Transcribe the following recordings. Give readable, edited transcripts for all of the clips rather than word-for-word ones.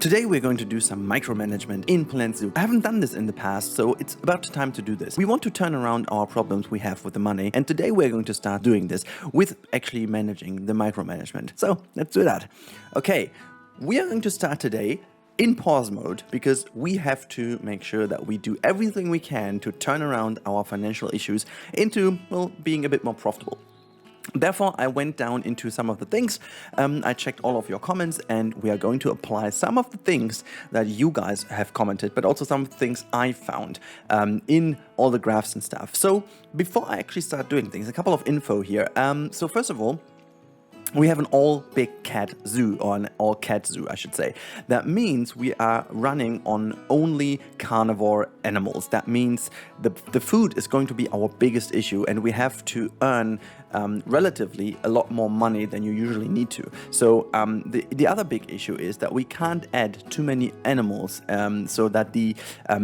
Today we're going to do some micromanagement in Plant Zoo. I haven't done this in the past, so it's about time to do this. We want to turn around our problems we have with the money, and today we're going to start doing this with actually managing the micromanagement. So let's do that. Okay, we are going to start today in pause mode because we have to make sure that we do everything we can to turn around our financial issues into, well, being a bit more profitable. Therefore, I went down into some of the things, I checked all of your comments, and we are going to apply some of the things that you guys have commented, but also some of the things I found in all the graphs and stuff. So before I actually start doing things, a couple of info here. So first of all, we have an all big cat zoo, or an all cat zoo, I should say. That means we are running on only carnivore animals. That means the food is going to be our biggest issue, and we have to earn relatively a lot more money than you usually need to. So the other big issue is that we can't add too many animals so that the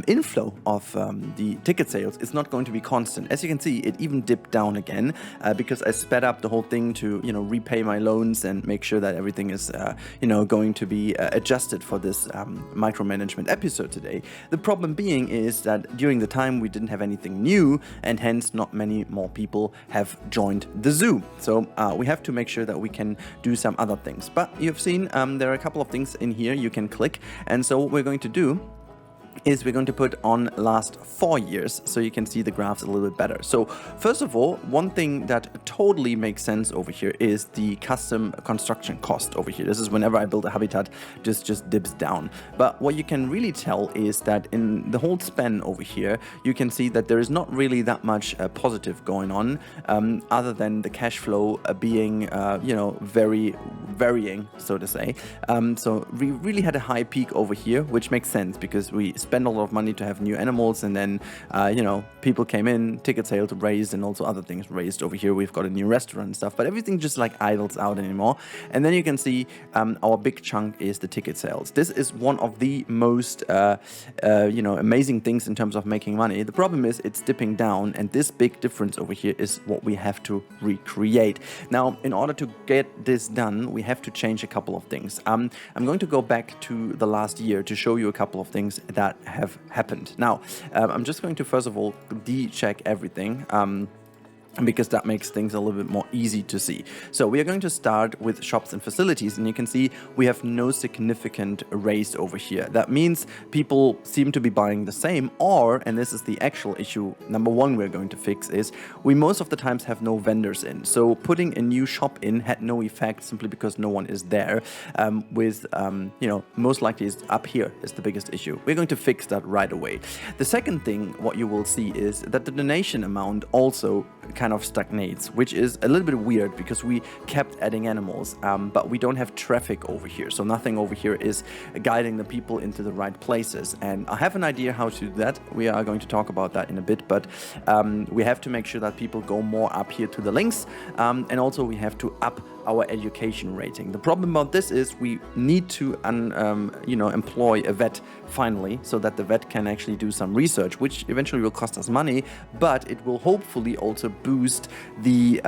inflow of the ticket sales is not going to be constant. As you can see, it even dipped down again because I sped up the whole thing to repay my loans and make sure that everything is going to be adjusted for this micromanagement episode today. The problem being is that during the time we didn't have anything new, and hence not many more people have joined the zoo. So we have to make sure that we can do some other things. But you've seen there are a couple of things in here you can click, and so what we're going to do is we're going to put on last 4 years so you can see the graphs a little bit better. So first of all, one thing that totally makes sense over here is the custom construction cost over here. This is whenever I build a habitat, just dips down. But what you can really tell is that in the whole span over here, you can see that there is not really that much positive going on other than the cash flow being very varying, so to say. So we really had a high peak over here, which makes sense because we spend a lot of money to have new animals, and then people came in, ticket sales raised, and also other things raised. Over here we've got a new restaurant and stuff, but everything just like idles out anymore. And then you can see our big chunk is the ticket sales. This is one of the most amazing things in terms of making money. The problem is it's dipping down, and this big difference over here is what we have to recreate. Now, in order to get this done, we have to change a couple of things. I'm going to go back to the last year to show you a couple of things that have happened. Now, I'm just going to first of all de-check everything. Because that makes things a little bit more easy to see. So we are going to start with shops and facilities, and you can see we have no significant raise over here. That means people seem to be buying the same, and this is the actual issue number one we're going to fix, is we most of the times have no vendors in. So putting a new shop in had no effect simply because no one is there. Most likely is up here is the biggest issue. We're going to fix that right away. The second thing, what you will see is that the donation amount also kind of stagnates, which is a little bit weird because we kept adding animals, but we don't have traffic over here. So nothing over here is guiding the people into the right places. And I have an idea how to do that. We are going to talk about that in a bit, but we have to make sure that people go more up here to the links. And also we have to up our education rating. The problem about this is we need to employ a vet finally, so that the vet can actually do some research, which eventually will cost us money, but it will hopefully also boost the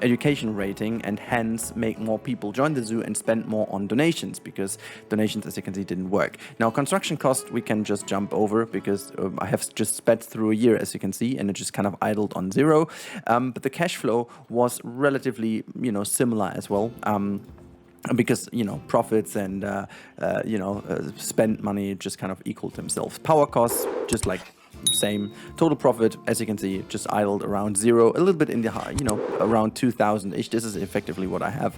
education rating, and hence make more people join the zoo and spend more on donations, because donations, as you can see, didn't work. Now, construction cost we can just jump over because I have just sped through a year, as you can see, and it just kind of idled on zero. But the cash flow was relatively similar as well. Because profits and spent money just kind of equaled themselves. Power costs just like same. Total profit, as you can see, just idled around zero, a little bit in the high, around 2,000-ish. This is effectively what I have.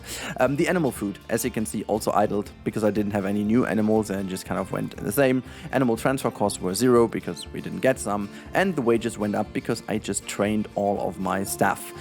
The animal food, as you can see, also idled because I didn't have any new animals and just kind of went the same. Animal transfer costs were zero because we didn't get some, and the wages went up because I just trained all of my staff.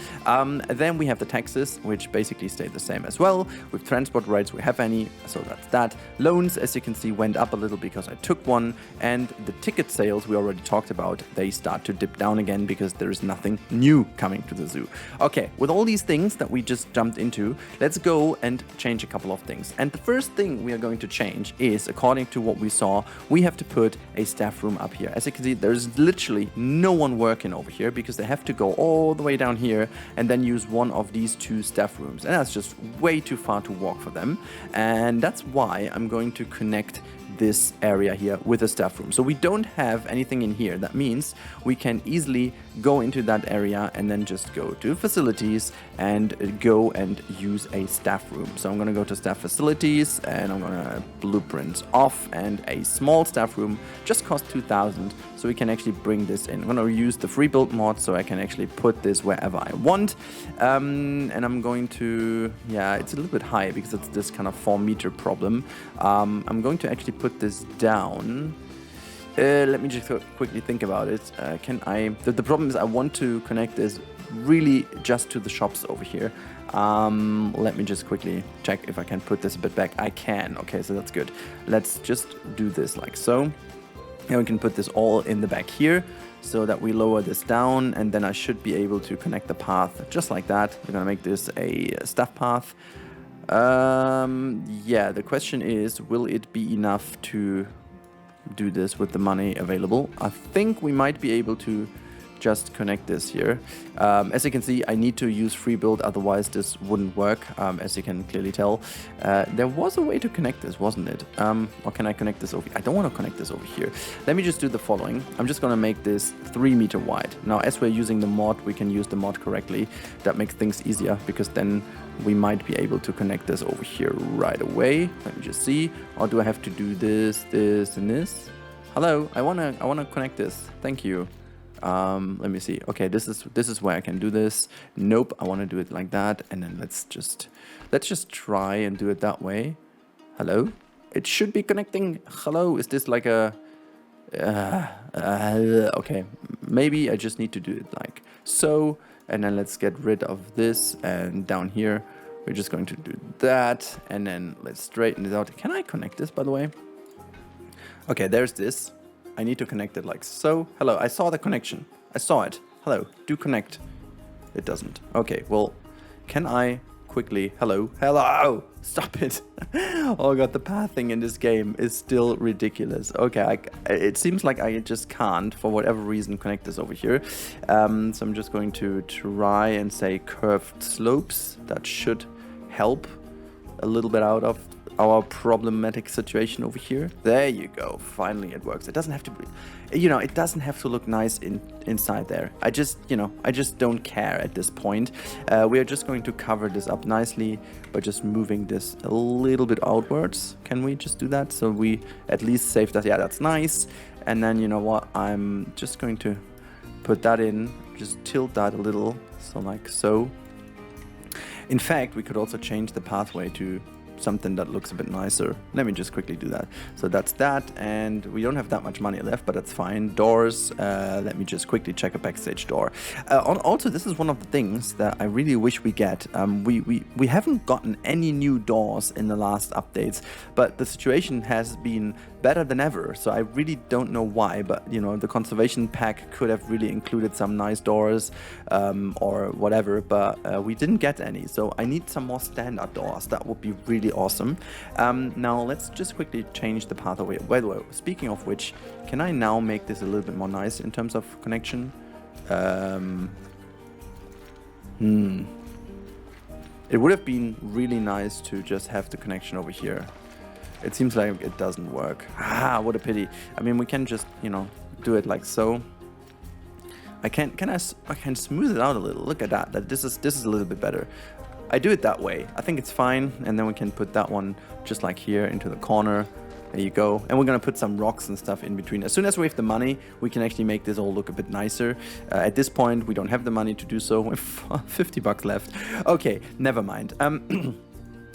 Then we have the taxes, which basically stayed the same as well. With transport rates, we have any, so that's that. Loans, as you can see, went up a little because I took one, and the ticket sales we already talked about, they start to dip down again because there is nothing new coming to the zoo. Okay, with all these things that we just jumped into, let's go and change a couple of things. And the first thing we are going to change is, according to what we saw, we have to put a staff room up here. As you can see, there's literally no one working over here because they have to go all the way down here and then use one of these two staff rooms. And that's just way too far to walk for them. And that's why I'm going to connect this area here with a staff room. So we don't have anything in here. That means we can easily go into that area and then just go to facilities and go and use a staff room. So I'm going to go to staff facilities and I'm going to blueprint off, and a small staff room just costs 2,000. So we can actually bring this in. I'm going to use the free build mod so I can actually put this wherever I want. And I'm going to, yeah, it's a little bit high because it's this kind of 4-meter problem. I'm going to actually put this down. Let me just quickly think about it. Can I, the problem is I want to connect this really just to the shops over here. Let me just quickly check if I can put this a bit back. I can. Okay, so that's good. Let's just do this like so. And we can put this all in the back here so that we lower this down, and then I should be able to connect the path just like that. We're gonna make this a staff path. Yeah, the question is, will it be enough to do this with the money available? I think we might be able to just connect this here. As you can see, I need to use free build, otherwise this wouldn't work, as you can clearly tell. There was a way to connect this, wasn't it? Or can I connect this over here? I don't want to connect this over here. Let me just do the following. I'm just going to make this 3 meter wide. Now, as we're using the mod, we can use the mod correctly. That makes things easier, because then we might be able to connect this over here right away. Let me just see. Or do I have to do this, this, and this? Hello, I wanna connect this. Thank you. Let me see. Okay, this is where I can do this. Nope, I want to do it like that, and then let's just try and do it that way. Hello, it should be connecting. Hello, is this like a okay, maybe I just need to do it like so, and then let's get rid of this, and down here we're just going to do that, and then let's straighten it out. Can I connect this, by the way? Okay, there's this. I need to connect it like so. Hello, I saw the connection. I saw it. Hello, do connect. It doesn't. Okay, well, can I quickly... Hello, hello, stop it. Oh god, the pathing in this game is still ridiculous. Okay, it seems like I just can't, for whatever reason, connect this over here. So I'm just going to try and say curved slopes. That should help a little bit out of our problematic situation over here. There you go. Finally it works. It doesn't have to be, it doesn't have to look nice inside there. I just don't care at this point. We are just going to cover this up nicely by just moving this a little bit outwards. Can we just do that so we at least save that? Yeah, that's nice. And then, you know what, I'm just going to put that in, just tilt that a little, so like so. In fact, we could also change the pathway to something that looks a bit nicer. Let me just quickly do that. So that's that, and we don't have that much money left, but that's fine. Doors, let me just quickly check a backstage door. Also, this is one of the things that I really wish we get. We haven't gotten any new doors in the last updates, but the situation has been better than ever, so I really don't know why, but the conservation pack could have really included some nice doors or whatever, but we didn't get any, so I need some more standard doors. That would be really awesome. Now let's just quickly change the pathway. By the way, speaking of which, can I now make this a little bit more nice in terms of connection? It would have been really nice to just have the connection over here. It seems like it doesn't work. What a pity. I mean, we can just, do it like so. I can smooth it out a little. Look at that. This is a little bit better. I do it that way. I think it's fine. And then we can put that one just like here into the corner. There you go. And we're going to put some rocks and stuff in between. As soon as we have the money, we can actually make this all look a bit nicer. At this point, we don't have the money to do so. We have 50 bucks left. Okay, never mind.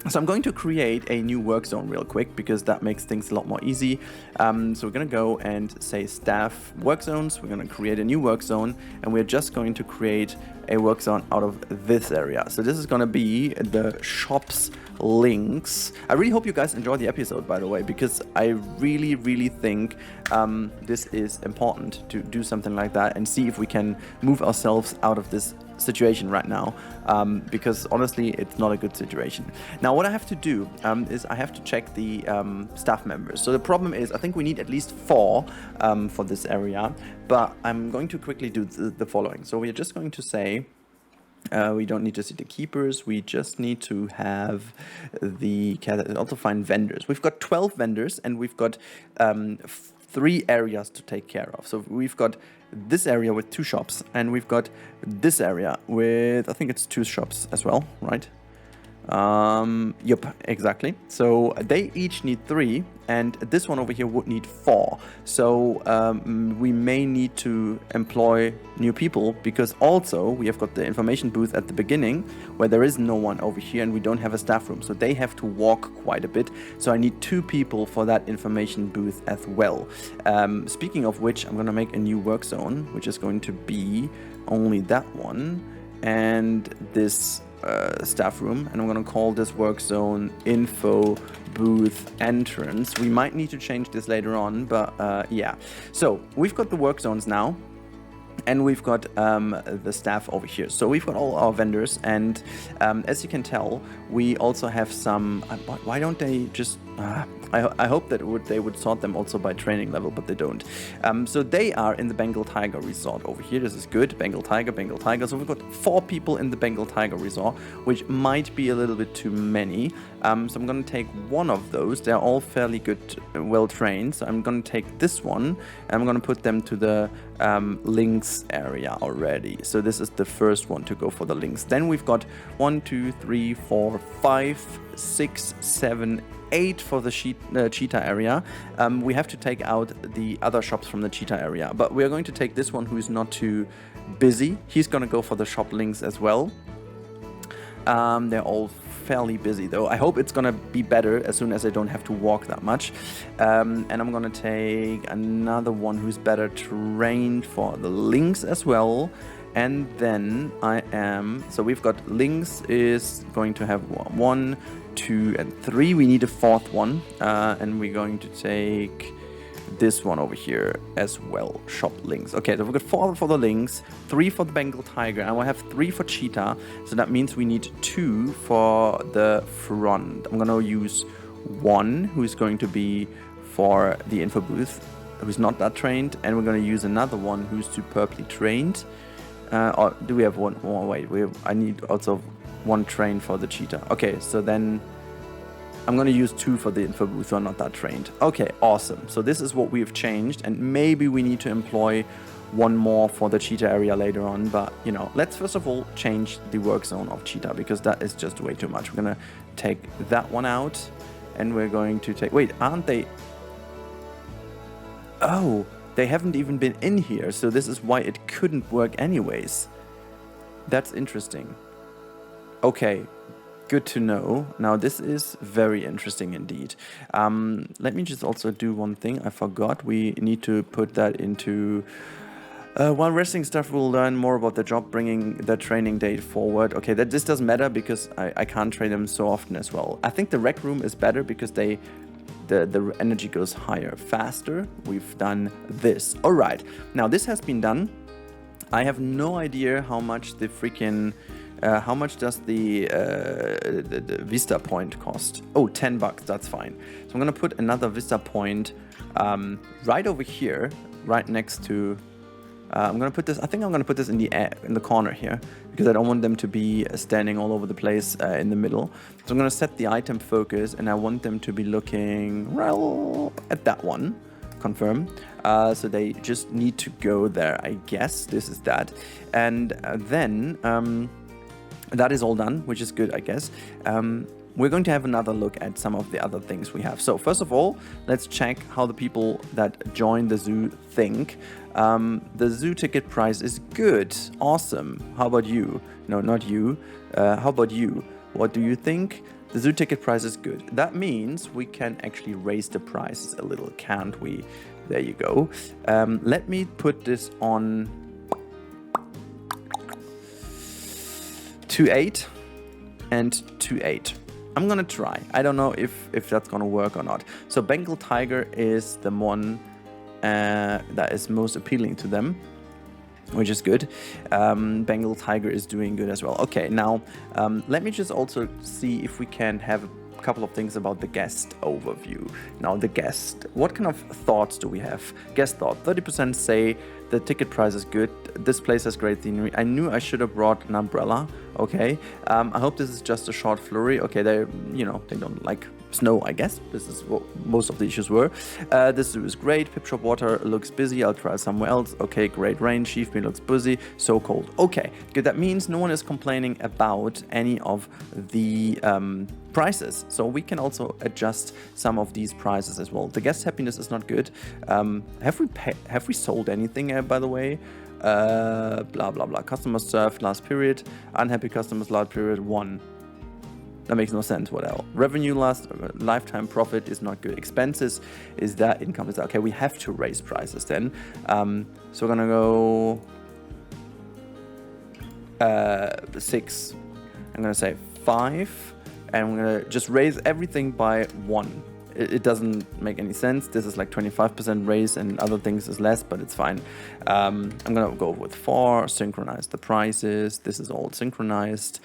So I'm going to create a new work zone real quick, because that makes things a lot more easy. So we're going to go and say staff work zones. We're going to create a new work zone, and we're just going to create a work zone out of this area. So this is going to be the shops links. I really hope you guys enjoyed the episode, by the way, because I really think this is important to do something like that and see if we can move ourselves out of this situation right now, because honestly it's not a good situation. Now what I have to do is I have to check the staff members. So the problem is I think we need at least 4 for this area, but I'm going to quickly do the following. So we're just going to say We don't need to see the keepers. We just need to have also find vendors. We've got 12 vendors and we've got 3 areas to take care of. So we've got this area with 2 shops and we've got this area with, I think it's 2 shops as well, right? Yep, exactly. So they each need 3 and this one over here would need 4. So we may need to employ new people because also we have got the information booth at the beginning where there is no one over here and we don't have a staff room. So they have to walk quite a bit. So I need 2 people for that information booth as well. Speaking of which, I'm going to make a new work zone, which is going to be only that one and this staff room, and I'm going to call this work zone info booth entrance. We might need to change this later on, but yeah. So we've got the work zones now and we've got the staff over here. So we've got all our vendors and as you can tell, we also have some, why don't they just, I hope that they would sort them also by training level, but they don't. So they are in the Bengal Tiger Resort over here. This is good. Bengal Tiger, Bengal Tiger. So we've got 4 people in the Bengal Tiger Resort, which might be a little bit too many. So I'm going to take one of those. They're all fairly good, well trained. So I'm going to take this one and I'm going to put them to the links area already. So this is the first one to go for the links. Then we've got 1, 2, 3, 4, 5, 6, 7, 8 for the cheetah area. We have to take out the other shops from the cheetah area, but we are going to take this one who is not too busy. He's going to go for the shop links as well. They're all fairly busy though. I hope it's going to be better as soon as I don't have to walk that much. And I'm going to take another one who's better trained for the links as well. And then so we've got links is going to have 1, 2, and 3. We need a 4th one. And we're going to take this one over here as well, shop links. Okay, so we've got 4 for the links, 3 for the Bengal Tiger, and we'll have 3 for cheetah. So that means we need 2 for the front. I'm going to use 1 who's going to be for the info booth, who's not that trained, and we're going to use another one who's superbly trained. Or do we have one more? Wait, I need also 1 train for the cheetah. Okay, so then I'm going to use 2 for the info booth who are not that trained. Okay, awesome. So this is what we've changed, and maybe we need to employ 1 more for the cheetah area later on. But, you know, let's first of all change the work zone of cheetah because that is just way too much. We're going to take that one out, and we're going to take... Wait, aren't they... Oh, they haven't even been in here, so this is why it couldn't work anyways. That's interesting. Okay, good to know. Now this is very interesting indeed. Let me just also do one thing. I forgot. We need to put that into... while resting staff will learn more about the job, bringing the training date forward. Okay, this doesn't matter because I can't train them so often as well. I think the rec room is better because the energy goes higher, faster. We've done this. All right, now this has been done. I have no idea how much the freaking... how much does the Vista point cost? Oh, $10, that's fine. So I'm gonna put another Vista point right over here, right next to... I'm gonna put this. I think I'm gonna put this in the corner here because I don't want them to be standing all over the place in the middle. So I'm gonna set the item focus, and I want them to be looking right at that one. Confirm. So they just need to go there. I guess this is that, and then that is all done, which is good, I guess. We're going to have another look at some of the other things we have. So first of all, let's check how the people that join the zoo think. The zoo ticket price is good. Awesome. How about you? No, not you. How about you? What do you think? The zoo ticket price is good. That means we can actually raise the prices a little, can't we? There you go. Let me put this on 2.8 and 2.8. I'm gonna try. I don't know if that's gonna work or not. So Bengal Tiger is the one that is most appealing to them, which is good. Bengal Tiger is doing good as well. Okay, now let me just also see if we can have couple of things about the guest overview. Now the guest, what kind of thoughts do we have? Guest thought, 30% say the ticket price is good, this place has great scenery. I knew I should have brought an umbrella. Okay, I hope this is just a short flurry. Okay, they don't like snow, I guess. This is what most of the issues were. This zoo is great. Pip Shop Water looks busy. I'll try somewhere else. Okay, great rain. Sheaf Me looks busy. So cold. Okay, good. That means no one is complaining about any of the prices. So we can also adjust some of these prices as well. The guest happiness is not good. Have we sold anything, by the way? Blah blah blah. Customers served last period. Unhappy customers last period 1. That makes no sense. What else? Revenue lifetime profit is not good. Expenses is that, income is that. Okay, we have to raise prices then. So we're gonna go 6. I'm gonna say 5, and we're gonna just raise everything by 1. It doesn't make any sense. This is like 25% raise, and other things is less, but it's fine. I'm gonna go with 4. Synchronize the prices. This is all synchronized.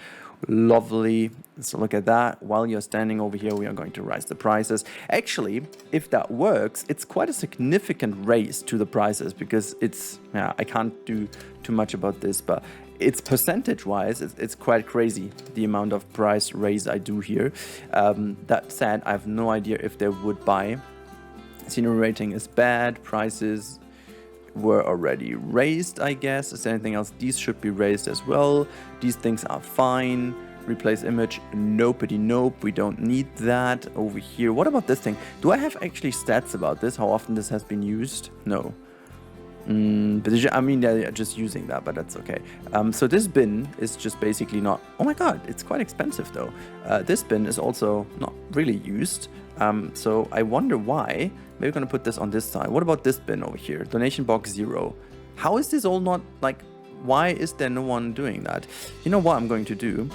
Lovely. So look at that. While you're standing over here, we are going to raise the prices. Actually, if that works, it's quite a significant raise to the prices, because it's, I can't do too much about this, but it's percentage-wise, it's quite crazy, the amount of price raise I do here. That said, I have no idea if they would buy. Scenery rating is bad. Prices were already raised, I guess. Is there anything else? These should be raised as well. These things are fine. Replace image, nopey nope, we don't need that. Over here, what about this thing? Do I have actually stats about this, how often this has been used? No. But I mean, they're just using that, but that's okay. So this bin is just basically not, oh my god, it's quite expensive though. This bin is also not really used. So I wonder why. Maybe we're gonna put this on this side. What about this bin over here? Donation box 0. How is this all not, like, why is there no one doing that? You know what I'm going to do?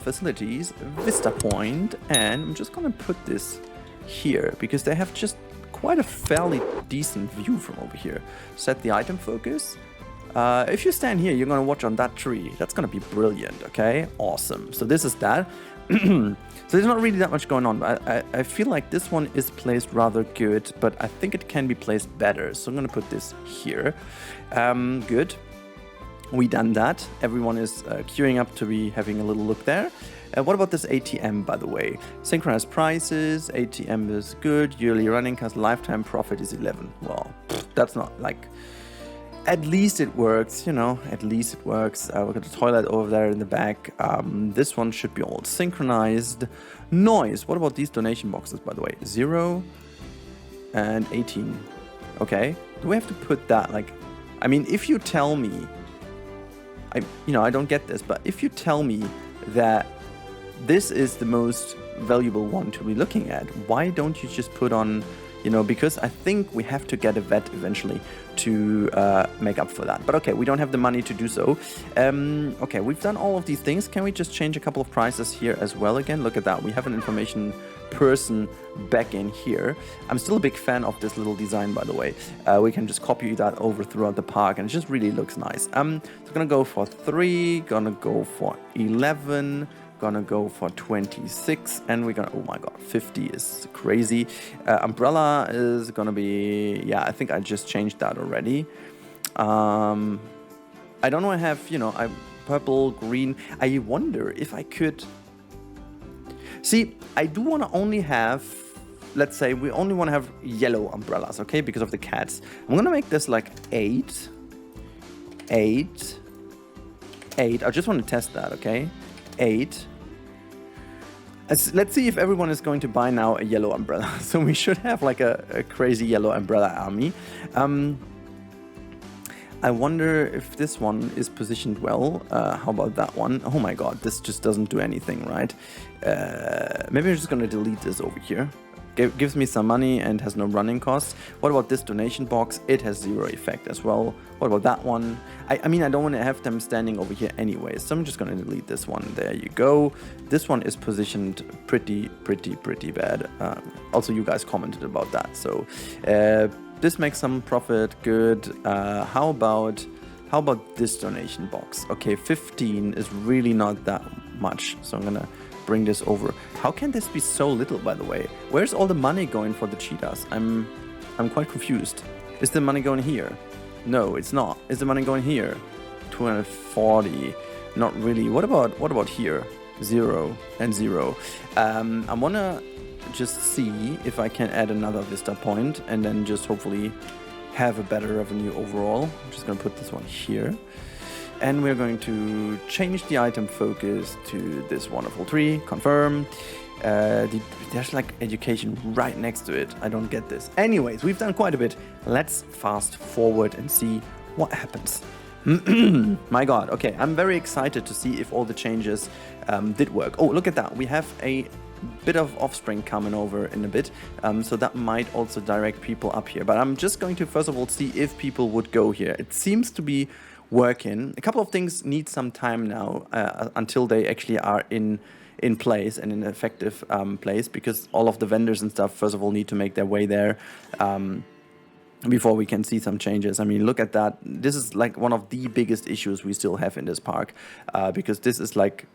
Facilities, Vista Point, and I'm just gonna put this here because they have just quite a fairly decent view from over here. Set the item focus. If you stand here, you're gonna watch on that tree. That's gonna be brilliant, okay? Awesome. So this is that. So there's not really that much going on. I feel like this one is placed rather good, but I think it can be placed better. So I'm gonna put this here. Good. We done that. Everyone is queuing up to be having a little look there. What about this ATM, by the way? Synchronized prices, ATM is good, yearly running cost, lifetime profit is 11. Well, that's not like, at least it works, you know, at least it works. We've got the toilet over there in the back. This one should be all synchronized. Noise, what about these donation boxes, by the way? 0 and 18. Okay, do we have to put that, like, I mean, if you tell me, I don't get this, but if you tell me that this is the most valuable one to be looking at, why don't you just put on, because I think we have to get a vet eventually to make up for that. But okay, we don't have the money to do so. Okay, we've done all of these things. Can we just change a couple of prices here as well again? Look at that. We have an information person back in here. I'm still a big fan of this little design, by the way. We can just copy that over throughout the park, and it just really looks nice. So gonna go for 3, gonna go for 11, gonna go for 26, and we're gonna, oh my god, 50 is crazy. Umbrella is gonna be, yeah, I think I just changed that already. I don't know, I have, purple, green. I wonder if I could, see, I do want to only have, let's say we only want to have yellow umbrellas, okay, because of the cats. I'm gonna make this like 8. I just want to test that, okay? 8. Let's see if everyone is going to buy now a yellow umbrella. So we should have like a crazy yellow umbrella army. I wonder if this one is positioned well. How about that one? Oh my god, this just doesn't do anything, right? Maybe I'm just going to delete this over here. Gives me some money and has no running costs. What about this donation box? It has 0 effect as well. What about that one? I mean, I don't want to have them standing over here anyway, so I'm just going to delete this one. There you go. This one is positioned pretty bad. Also, you guys commented about that, so this makes some profit. Good. How about this donation box? Okay, 15 is really not that much, so I'm gonna bring this over. How can this be so little, by the way? Where's all the money going for the cheetahs? I'm quite confused. Is the money going here? No, it's not. Is the money going here? 240. Not really. What about here? 0 and 0. I wanna just see if I can add another vista point and then just hopefully have a better revenue overall. I'm just gonna put this one here. And we're going to change the item focus to this wonderful tree. Confirm. There's like education right next to it. I don't get this. Anyways, we've done quite a bit. Let's fast forward and see what happens. My God. Okay, I'm very excited to see if all the changes did work. Oh, look at that. We have a bit of offspring coming over in a bit, so that might also direct people up here. But I'm just going to first of all see if people would go here. It seems to be working. A couple of things need some time now until they actually are in place and in an effective place, because all of the vendors and stuff first of all need to make their way there before we can see some changes. I mean, look at that. This is like one of the biggest issues we still have in this park, because this is like,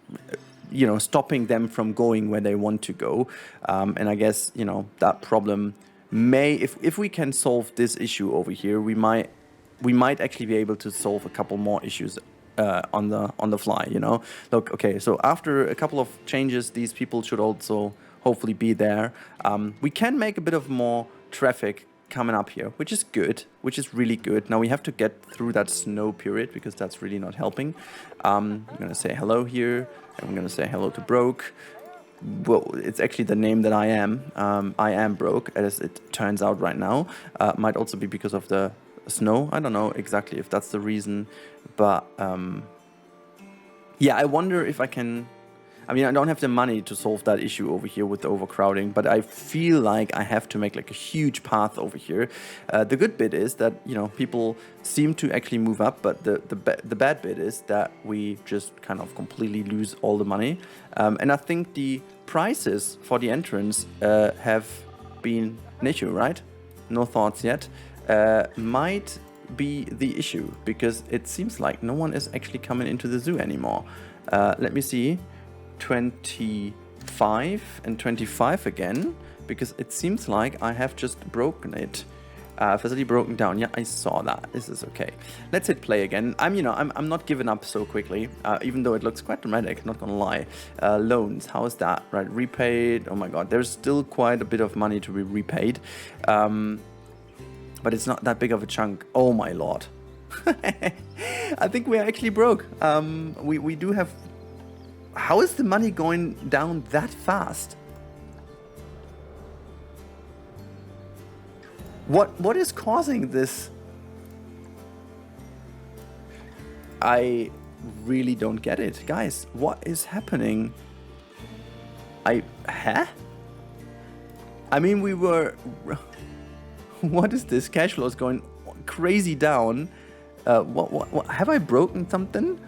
you know, stopping them from going where they want to go. And I guess, you know, that problem may, if we can solve this issue over here, we might actually be able to solve a couple more issues on the fly, you know. Look, okay, so after a couple of changes, these people should also hopefully be there. We can make a bit of more traffic coming up here, which is good, which is really good. Now we have to get through that snow period because that's really not helping. I'm gonna say hello here, and I'm gonna say hello to Broke. Well, it's actually the name that I am. I am Broke, as it turns out right now. Might also be because of the snow. I don't know exactly if that's the reason, but yeah, I wonder if I can. I mean, I don't have the money to solve that issue over here with the overcrowding, but I feel like I have to make like a huge path over here. The good bit is that, you know, people seem to actually move up, but the bad bit is that we just kind of completely lose all the money. And I think the prices for the entrance have been an issue, right? No thoughts yet. Might be the issue, because it seems like no one is actually coming into the zoo anymore. Let me see. 25 and 25 again, because it seems like I have just broken it. Facility broken down. Yeah, I saw that. This is okay. Let's hit play again. I'm not giving up so quickly, even though it looks quite dramatic, not gonna lie. Loans, how is that? Right, repaid. Oh my God, there's still quite a bit of money to be repaid, but it's not that big of a chunk. Oh my Lord. I think we're actually broke. We do have. How is the money going down that fast? What is causing this? I really don't get it. Guys, what is happening? I mean, we were... What is this? Cash flow is going crazy down. What have I broken something?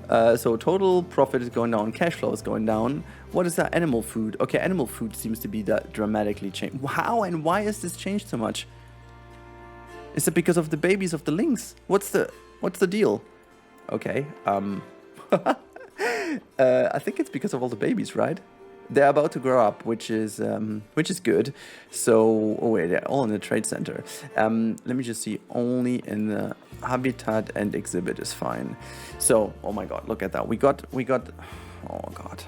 So total profit is going down, cash flow is going down. What is that? Animal food. Okay, animal food seems to be that dramatically changed. How and why has this changed so much? Is it because of the babies of the lynx? What's the deal? Okay, I think it's because of all the babies, right? They're about to grow up, which is good. So, oh wait, they're all in the trade center. Let me just see. Only in the habitat and exhibit is fine. So, oh my God, look at that. We got. Oh God.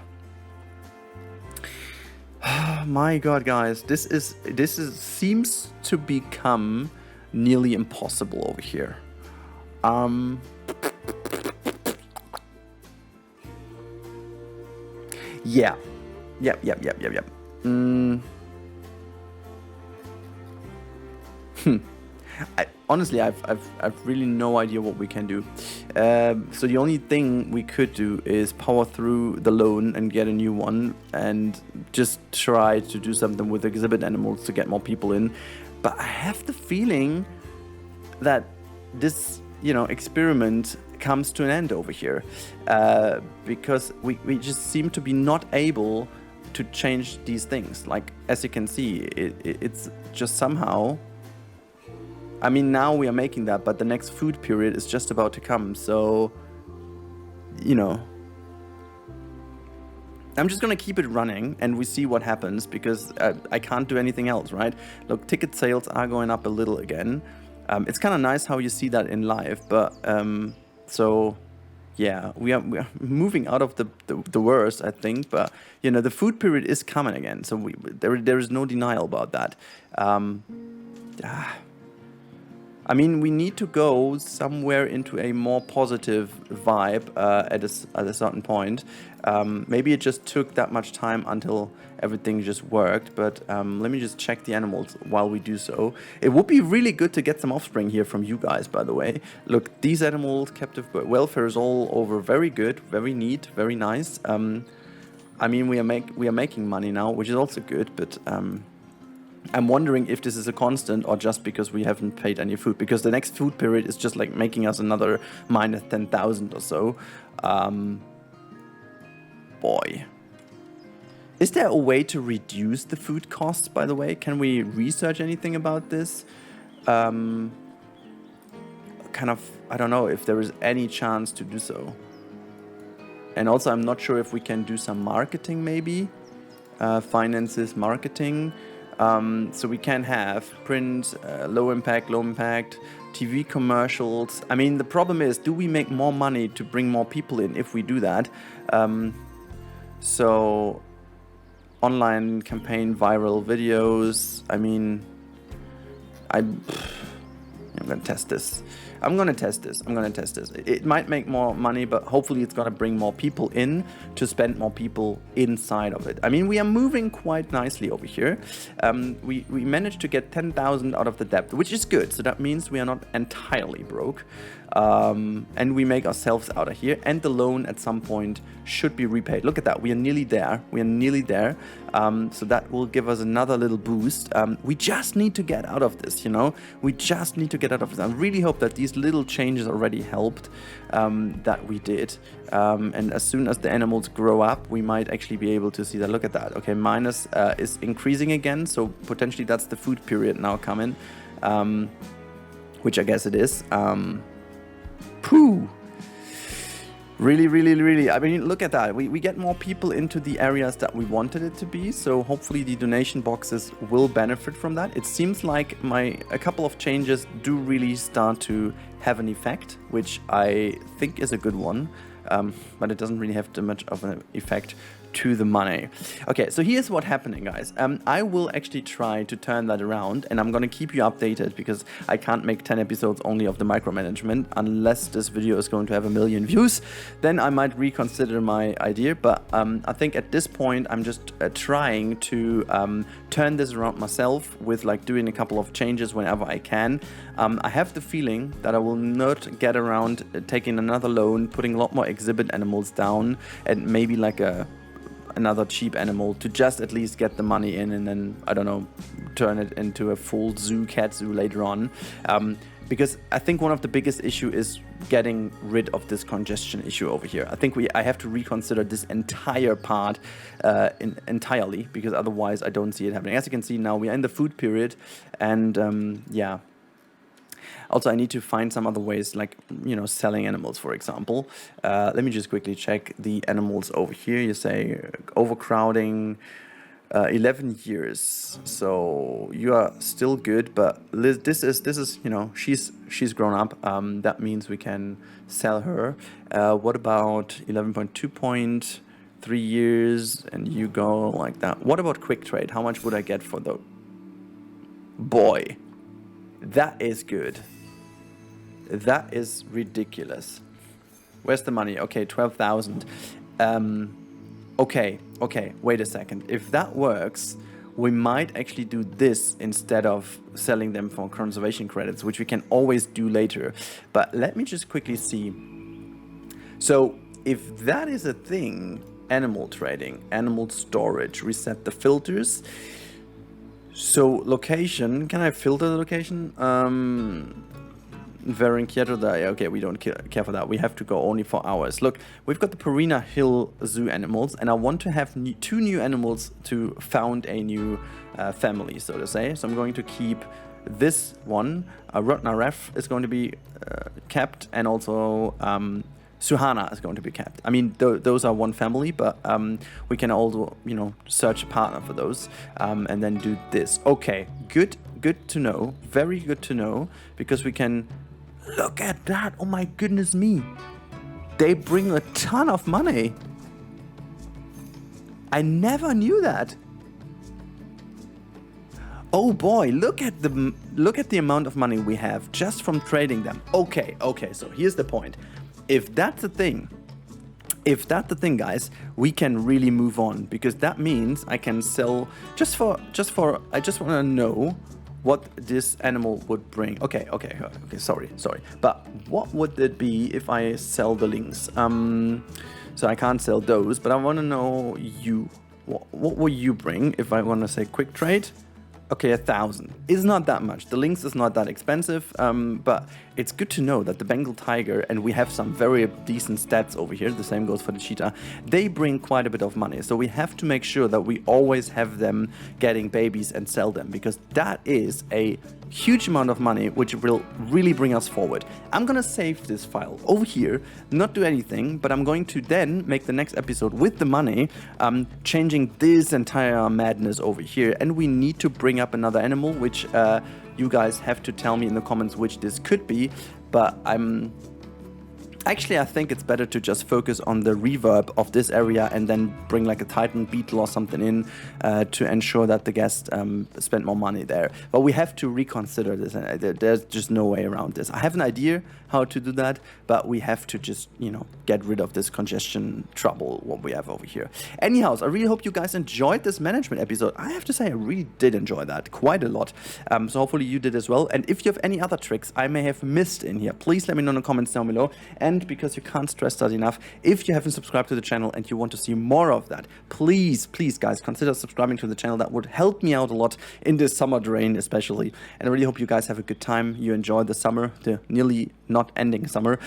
My God, guys, this seems to become nearly impossible over here. Yeah. Yep. Honestly, I've really no idea what we can do. So the only thing we could do is power through the loan and get a new one, and just try to do something with exhibit animals to get more people in. But I have the feeling that this, experiment comes to an end over here, because we just seem to be not able to change these things. Like, as you can see, it's just somehow. I mean, now we are making that, but the next food period is just about to come. So, I'm just gonna keep it running and we see what happens, because I can't do anything else, right? Look, ticket sales are going up a little again. It's kind of nice how you see that in live, but so yeah, we are moving out of the worst, I think. But you know, the food period is coming again, so there is no denial about that. I mean, we need to go somewhere into a more positive vibe at a certain point. Maybe it just took that much time until everything just worked, but let me just check the animals while we do so. It would be really good to get some offspring here from you guys, by the way. Look, these animals, captive welfare is all over very good, very neat, very nice. I mean, we are making money now, which is also good, but I'm wondering if this is a constant or just because we haven't paid any food, because the next food period is just like making us another minus 10,000 or so. Boy. Is there a way to reduce the food costs, by the way? Can we research anything about this? Kind of, I don't know if there is any chance to do so. And also, I'm not sure if we can do some marketing maybe. Finances, marketing. So we can have print, low impact, TV commercials. I mean, the problem is, do we make more money to bring more people in if we do that? So online campaign, viral videos. I mean, I'm gonna test this. I'm gonna test this. It might make more money, but hopefully it's gonna bring more people in to spend more people inside of it. I mean, we are moving quite nicely over here. We managed to get 10,000 out of the debt, which is good. So that means we are not entirely broke. And we make ourselves out of here, and the loan at some point should be repaid. Look at that, we are nearly there. So that will give us another little boost. We just need to get out of this, you know. I really hope that these little changes already helped, that we did. And as soon as the animals grow up, we might actually be able to see that. Look at that. Okay, minus is increasing again, so potentially that's the food period now coming, which I guess it is. Pooh. Really. I mean, look at that. We get more people into the areas that we wanted it to be. So hopefully the donation boxes will benefit from that. It seems like a couple of changes do really start to have an effect, which I think is a good one. But it doesn't really have too much of an effect to the money. Okay, so here's what's happening, guys. I will actually try to turn that around, and I'm gonna keep you updated, because I can't make 10 episodes only of the micromanagement unless this video is going to have 1 million views. Then I might reconsider my idea, but I think at this point I'm just trying to turn this around myself with like doing a couple of changes whenever I can. I have the feeling that I will not get around taking another loan, putting a lot more exhibit animals down, and maybe like another cheap animal to just at least get the money in, and then, I don't know, turn it into a full cat zoo later on. Because I think one of the biggest issue is getting rid of this congestion issue over here. I think I have to reconsider this entire part entirely, because otherwise I don't see it happening. As you can see now, we are in the food period, and yeah. Also, I need to find some other ways, like, you know, selling animals, for example. Let me just quickly check the animals over here. You say overcrowding, 11 years. So you are still good, but this is you know, she's grown up. That means we can sell her. What about 11.2.3 years? And you go like that. What about quick trade? How much would I get for the boy? That is good. That is ridiculous. Where's the money? Okay, 12,000. Okay, wait a second. If that works, we might actually do this instead of selling them for conservation credits, which we can always do later. But let me just quickly see. So if that is a thing, animal trading, animal storage, reset the filters. So location, can I filter the location? Very inquieto there. Okay, we don't care for that. We have to go only for hours. Look, we've got the Purrina Hill zoo animals, and I want to have 2 new animals to found a new family, so to say. So I'm going to keep this one. Rotnaref is going to be kept, and also Suhana is going to be kept. I mean, those are one family, but we can also, you know, search a partner for those and then do this. Okay, good to know. Very good to know, because we can look at that. Oh my goodness me. They bring a ton of money. I never knew that. Oh boy, look at the amount of money we have just from trading them. Okay, so here's the point. If that's the thing, guys, we can really move on, because that means I can sell I just want to know what this animal would bring. Okay, sorry. But what would it be if I sell the lynx? So I can't sell those, but I want to know you. What will you bring if I want to say quick trade? Okay, 1,000. It's not that much. The lynx is not that expensive, but it's good to know that the Bengal tiger, and we have some very decent stats over here, the same goes for the cheetah, they bring quite a bit of money. So we have to make sure that we always have them getting babies and sell them, because that is a huge amount of money which will really bring us forward. I'm gonna save this file over here, not do anything, but I'm going to then make the next episode with the money, changing this entire madness over here, and we need to bring up another animal, which you guys have to tell me in the comments which this could be, but I think it's better to just focus on the reverb of this area and then bring like a Titan beetle or something in to ensure that the guests spend more money there. But we have to reconsider this, and there's just no way around this. I have an idea how to do that, but we have to just, you know, get rid of this congestion trouble what we have over here. Anyhow, I really hope you guys enjoyed this management episode. I have to say I really did enjoy that quite a lot. So hopefully you did as well. And if you have any other tricks I may have missed in here, please let me know in the comments down below. And because you can't stress that enough, if you haven't subscribed to the channel and you want to see more of that, please guys, consider subscribing to the channel. That would help me out a lot in this summer drain especially. And I really hope you guys have a good time. You enjoy the summer, the nearly not ending summer.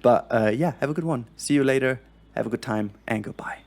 But yeah, have a good one. See you later. Have a good time and goodbye.